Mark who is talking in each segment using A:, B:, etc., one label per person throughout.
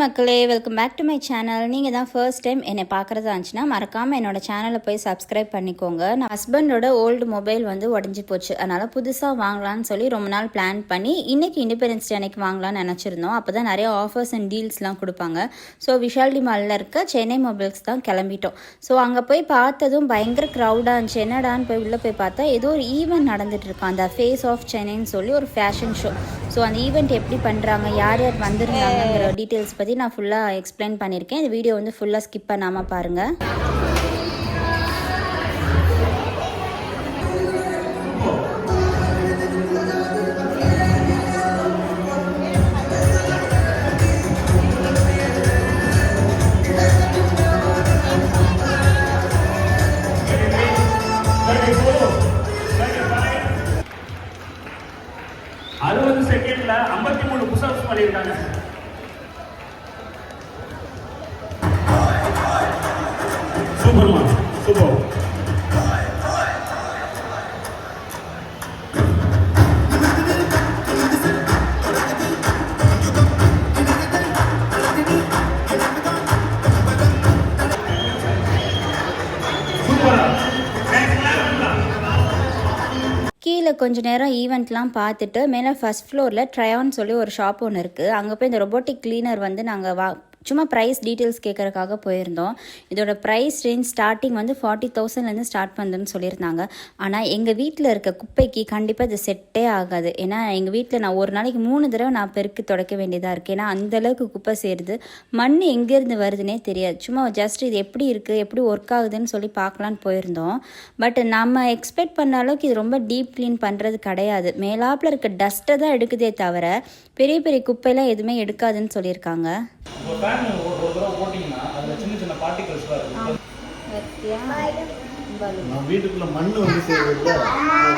A: மக்களே, welcome back to my channel. நீங்கள் தான் ஃபர்ஸ்ட் டைம் என்னை பார்க்குறதா இருந்துச்சுன்னா மறக்காமல் என்னோட சேனலை போய் சப்ஸ்கிரைப் பண்ணிக்கோங்க. நான் ஹஸ்பண்டோட ஓல்டு மொபைல் வந்து உடஞ்சி போச்சு, அதனால் புதுசாக வாங்கலான்னு சொல்லி ரொம்ப நாள் பிளான் பண்ணி இன்றைக்கி இண்டிபெண்டன்ஸ் டே அன்னைக்கு வாங்கலாம்னு நினச்சிருந்தோம். அப்போ தான் நிறைய ஆஃபர்ஸ் அண்ட் டீல்ஸ்லாம் கொடுப்பாங்க. ஸோ விஷால்டி மாலில் இருக்க சென்னை மொபைல்ஸ் தான் கிளம்பிட்டோம். ஸோ அங்கே போய் பார்த்ததும் பயங்கர க்ரௌடாக இருந்துச்சு. என்னடான்னு போய் உள்ளே போய் பார்த்தா ஏதோ ஒரு ஈவெண்ட் நடந்துட்டு இருக்கோம், அந்த ஃபேஸ் ஆஃப் சென்னைன்னு சொல்லி ஒரு ஃபேஷன் ஷோ. ஸோ அந்த ஈவெண்ட் எப்படி பண்ணுறாங்க, யார் யார் வந்திருந்தாங்கிற டீட்டெயில்ஸ் பற்றி நான் ஃபுல்லாக எக்ஸ்பிளைன் பண்ணியிருக்கேன். இந்த வீடியோ வந்து ஃபுல்லாக ஸ்கிப் பண்ணாமல் பாருங்கள்.
B: செகண்ட்ல 53 புஷ்அப்ஸ் பண்ணிருக்காங்க. சூப்பர்மா, சூப்பர்.
A: கீழே கொஞ்சம் நேரம் ஈவெண்ட்லாம் பார்த்துட்டு மேலே ஃபஸ்ட் ஃப்ளோரில் ட்ரையான்னு சொல்லி ஒரு ஷாப் ஒன்று இருக்குது. அங்கே போய் இந்த ரொபோட்டிக் கிளீனர் வந்து நாங்கள் சும்மா ப்ரைஸ் டீட்டெயில்ஸ் கேட்குறதுக்காக போயிருந்தோம். இதோட ப்ரைஸ் ரேஞ்ச் ஸ்டார்டிங் வந்து 40,000லேருந்து ஸ்டார்ட் பண்ணுதுன்னு சொல்லியிருந்தாங்க. ஆனால் எங்கள் வீட்டில் இருக்க குப்பைக்கு கண்டிப்பாக இது செட்டே ஆகாது. ஏன்னா எங்கள் வீட்டில் நான் ஒரு நாளைக்கு 3 தடவை நான் பெருக்கி துடைக்க வேண்டியதாக இருக்குது. ஏன்னா அந்தளவுக்கு குப்பை சேருது. மண் எங்கேருந்து வருதுன்னே தெரியாது. சும்மா ஜஸ்ட் இது எப்படி இருக்குது, எப்படி ஒர்க் ஆகுதுன்னு சொல்லி பார்க்கலான்னு போயிருந்தோம். பட் நம்ம எக்ஸ்பெக்ட் பண்ண அளவுக்கு இது ரொம்ப டீப் க்ளீன் பண்ணுறது கிடையாது. மேலாப்பில் இருக்க டஸ்ட்டை தான் எடுக்குதே தவிர பெரிய பெரிய குப்பையெல்லாம் எதுவுமே எடுக்காதுன்னு சொல்லியிருக்காங்க.
B: ஒரு தடவை போட்டிங்கன்னா அதில் சின்ன சின்ன பார்ட்டிகல்ஸ்லாம் இருக்கும்.
C: நம்ம வீட்டுக்குள்ள மண் வந்து சேருதுல்ல,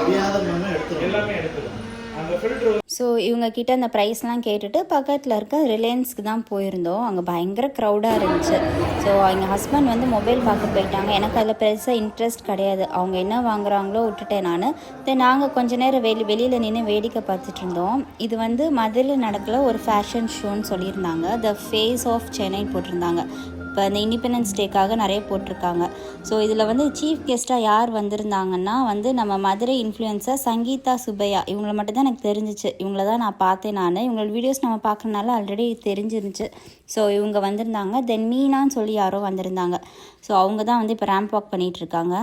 C: தெரியாத மண்ணை எடுத்துரும்,
B: எல்லாமே எடுத்துரும். அந்த ஃபில்டர்.
A: ஸோ இவங்க கிட்ட அந்த ப்ரைஸ்லாம் கேட்டுட்டு பக்கத்தில் இருக்க ரிலையன்ஸ்க்கு தான் போயிருந்தோம். அங்கே பயங்கர க்ரௌடாக இருந்துச்சு. ஸோ எங்கள் ஹஸ்பண்ட் வந்து மொபைல் பார்க்க போயிட்டாங்க. எனக்கு அதில் பெருசாக இன்ட்ரெஸ்ட் கிடையாது. அவங்க என்ன வாங்குறாங்களோ விட்டுட்டேன் நான். தென் நாங்கள் கொஞ்ச நேரம் வெளியில் நின்று வேடிக்கை பார்த்துட்டு இருந்தோம். இது வந்து மதுரையில் நடக்கல ஒரு ஃபேஷன் ஷோன்னு சொல்லியிருந்தாங்க. த ஃபேஸ் ஆஃப் சென்னை போட்டிருந்தாங்க. இப்போ அந்த இண்டிபெண்டன்ஸ் டேக்காக நிறைய போட்டிருக்காங்க. ஸோ இதில் வந்து சீஃப் கெஸ்ட்டாக யார் வந்திருந்தாங்கன்னா வந்து நம்ம மதுரை இன்ஃப்ளூயன்சர் சங்கீதா சுப்பையா. இவங்கள மட்டும் தான் எனக்கு தெரிஞ்சிச்சு. இவங்கள தான் நான் பார்த்தேன். இவங்களோட வீடியோஸ் நம்ம பார்க்குறதுனால ஆல்ரெடி தெரிஞ்சிருந்துச்சு. ஸோ இவங்க வந்திருந்தாங்க. தென் மீனான்னு சொல்லி யாரோ வந்திருந்தாங்க. ஸோ அவங்க தான் வந்து இப்போ ரேம்ப் வாக் பண்ணிகிட்ருக்காங்க.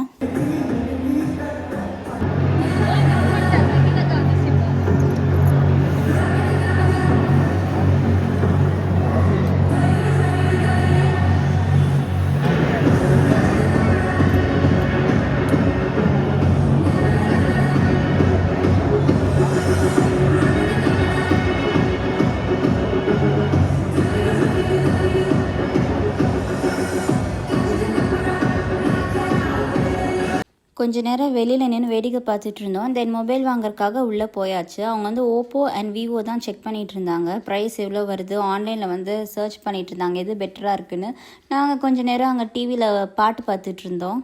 A: கொஞ்ச நேரம் வெளியில் நின்று வேடிக்கை பார்த்துட்டு இருந்தோம். தென் மொபைல் வாங்குறதுக்காக உள்ளே போயாச்சு. அவங்க வந்து ஓப்போ அண்ட் விவோ தான் செக் பண்ணிகிட்டு இருந்தாங்க. ப்ரைஸ் எவ்வளோ வருது ஆன்லைனில் வந்து சர்ச் பண்ணிகிட்டு இருந்தாங்க எது பெட்டராக இருக்குன்னு. நாங்கள் கொஞ்ச நேரம் அங்கே டிவியில் பாட்டு பார்த்துட்டு இருந்தோம்.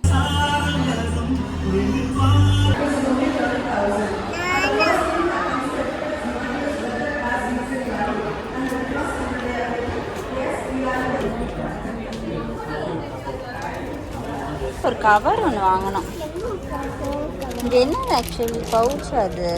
A: ஒரு கவர் ஒன்று வாங்கினோம். இது என்னது ஆக்சுவலி பவுச் அது.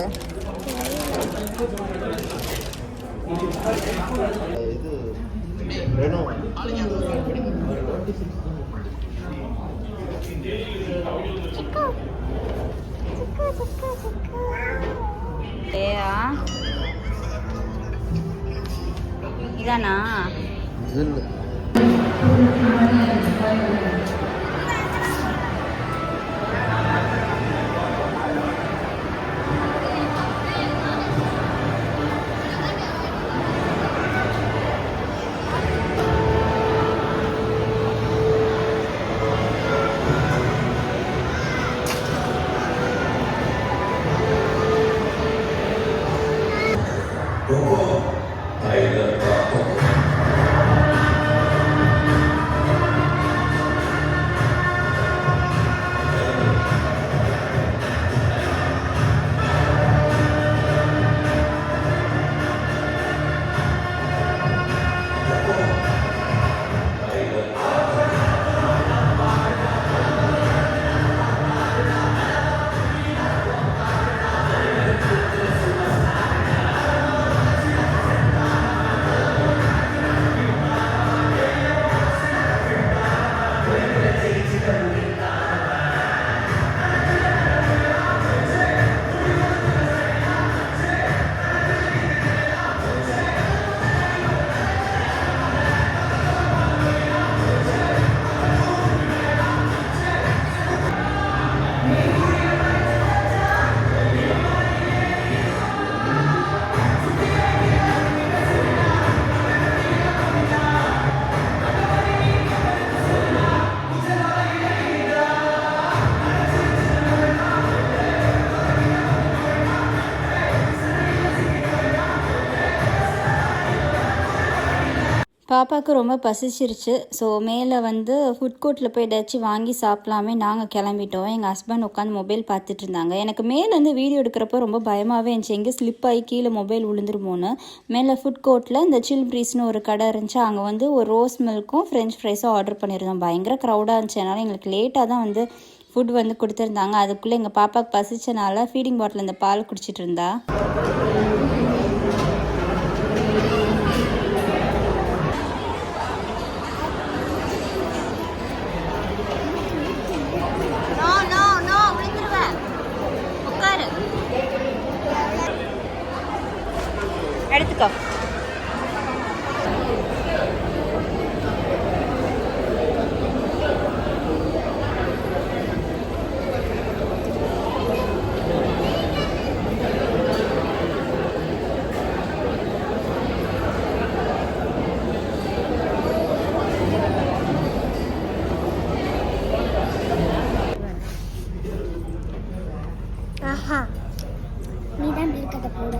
A: இதானா? பாப்பாவுக்கு ரொம்ப பசிச்சிருச்சு. ஸோ மேலே வந்து ஃபுட் கோர்ட்டில் போய் ஏதாச்சும் வாங்கி சாப்பிட்லாமே நாங்கள் கிளம்பிட்டோம். எங்கள் ஹஸ்பண்ட் உட்காந்து மொபைல் பார்த்துட்டு இருந்தாங்க. எனக்கு மேலேருந்து வீடியோ எடுக்கிறப்போ ரொம்ப பயமாகவே இருந்துச்சு, எங்கே ஸ்லிப் ஆகி கீழே மொபைல் விழுந்துருமோன்னு. மேலே ஃபுட் கோர்ட்டில் இந்த சில் ப்ரீஸ்னு ஒரு கடை இருந்துச்சு. அங்கே வந்து ஒரு ரோஸ் மில்க்கும் ஃப்ரெஞ்ச் ஃப்ரைஸும் ஆர்டர் பண்ணியிருந்தோம். பயங்கர க்ரௌடாக இருந்துச்சு. அதனால் எங்களுக்கு லேட்டாக தான் வந்து ஃபுட் வந்து கொடுத்துருந்தாங்க. அதுக்குள்ளே எங்கள் பாப்பாவுக்கு பசிச்சனால ஃபீடிங் பாட்டில் இந்த பால் குடிச்சிட்டு இருந்தா. எடுத்துக்கோ.
D: ஆஹா, நீதான் இருக்கத போட.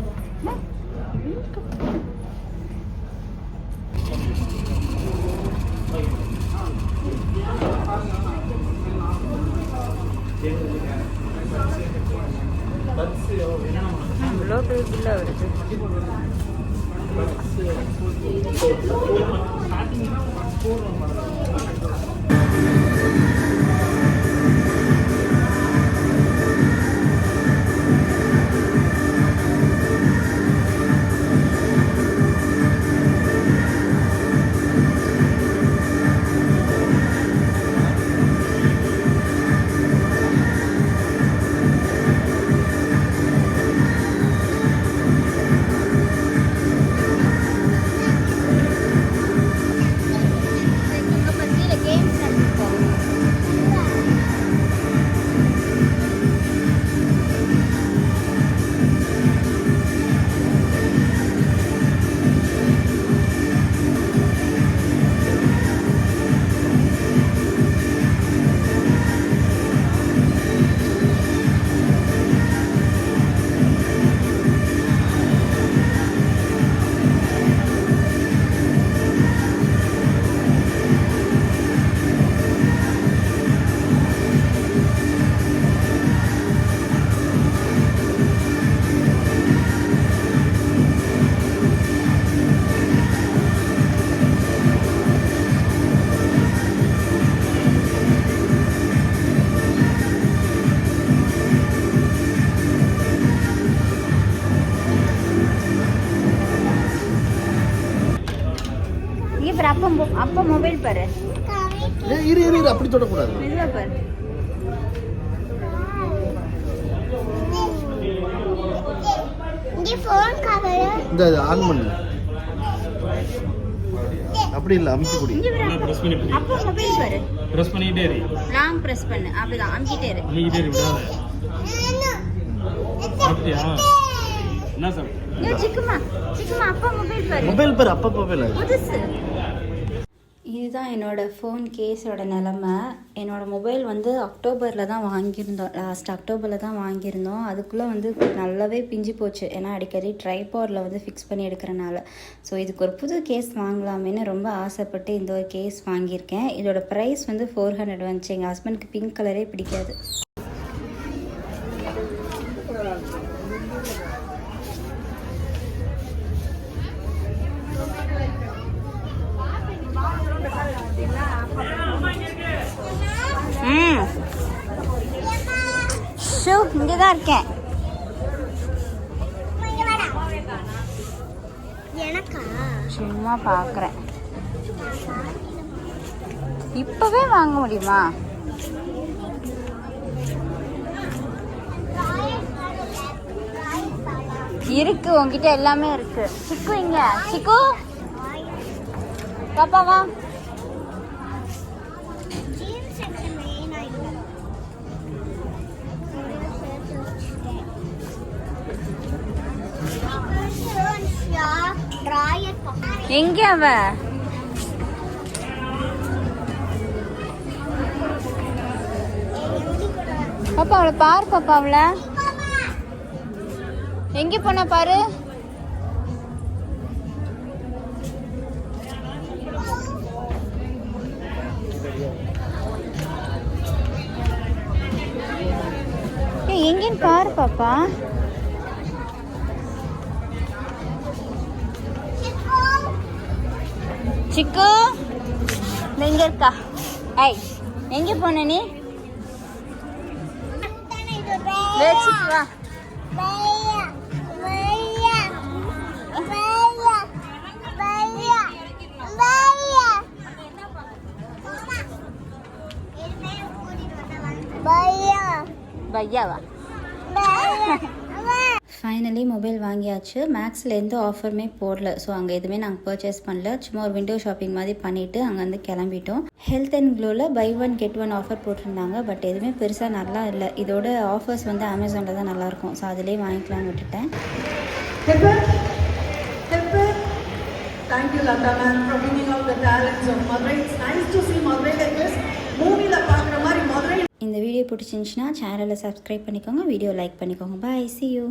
A: இவ்வளோ பேருக்குள்ள வருது. அப்பா மொபைல் பாரு.
C: இரு இரு இரு, அப்படி தொடக்கூடாது.
A: மெதுவா பாரு.
D: இங்க ஃபோன் கவர்
C: இந்த ஆன் பண்ணு. அப்படி இல்ல, அமுக்கி குடி.
B: பிரஸ் பண்ணி
A: அப்பா மொபைல் பாரு.
B: பிரஸ் பண்ணிட்டே இரு.
A: லாங் பிரஸ் பண்ணு. அப்படிதான் அமுக்கிட்டே இரு.
B: அமுக்கிட்டே இரு, விடாத. சாப்பிட்டியா? என்ன சாப்பிட்ட?
A: சிக்குமா அப்பா மொபைல் பாரு.
C: மொபைல் பாரு, அப்பா மொபைல் அது
A: புதுசு. இதுதான் என்னோடய ஃபோன் கேஸோட நிலமை. என்னோடய மொபைல் வந்து அக்டோபரில் தான் வாங்கியிருந்தோம். லாஸ்ட் அக்டோபரில் தான் வாங்கியிருந்தோம். அதுக்குள்ளே வந்து நல்லாவே பிஞ்சு போச்சு. ஏன்னா அடிக்கடி ட்ரைபாடில் வந்து ஃபிக்ஸ் பண்ணி எடுக்கிறனால. ஸோ இதுக்கு ஒரு புது கேஸ் வாங்கலாமேன்னு ரொம்ப ஆசைப்பட்டு இந்த ஒரு கேஸ் வாங்கியிருக்கேன். இதோட ப்ரைஸ் வந்து 400 வந்துச்சு. எங்கள் ஹஸ்பண்டுக்கு பிங்க் கலரே பிடிக்காது. இங்கே தான் இருக்கேன்.
D: எனக்கா?
A: சும்மா பார்க்குறேன். இப்போவே வாங்க முடியுமா? இருக்கு, உங்ககிட்ட எல்லாமே இருக்கு. சிக்கு இங்க. சிக்கு பாப்பா வா. எங்க அவ? பாப்பா அவளை பாரு. பாப்பா அவளை எங்க போனா பாரு. பாப்பா? சிக்கு எங்க இருக்கா? ஐய் எங்க போன நீ? வச்சிட்டு வா. பையாவா? ஃபைனலி மொபைல் வாங்கியாச்சு. மேக்ஸில் எந்த ஆஃபருமே போடல. ஸோ அங்கே எதுவுமே நாங்கள் பர்ச்சேஸ் பண்ணல. சும்மா ஒரு விண்டோ ஷாப்பிங் மாதிரி பண்ணிவிட்டு அங்கேருந்து கிளம்பிட்டோம். ஹெல்த் அண்ட் க்ளோவில் buy one get one offer போட்டிருந்தாங்க. பட் எதுவுமே பெருசாக நல்லா இல்லை. இதோட ஆஃபர்ஸ் வந்து அமேசானில் தான் நல்லாயிருக்கும். ஸோ அதிலே வாங்கிக்கலாம்னு விட்டுட்டேன்.
E: Thank you, Lata ma'am, for bringing out the talents of Madurai. It's nice to see Madurai like this. Movie la paakra mari Madurai.
A: இந்த வீடியோ பிடிச்சிருந்துச்சுன்னா சேனலை சப்ஸ்கிரைப் பண்ணிக்கோங்க, வீடியோ லைக் பண்ணிக்கோங்க. பாய், see you.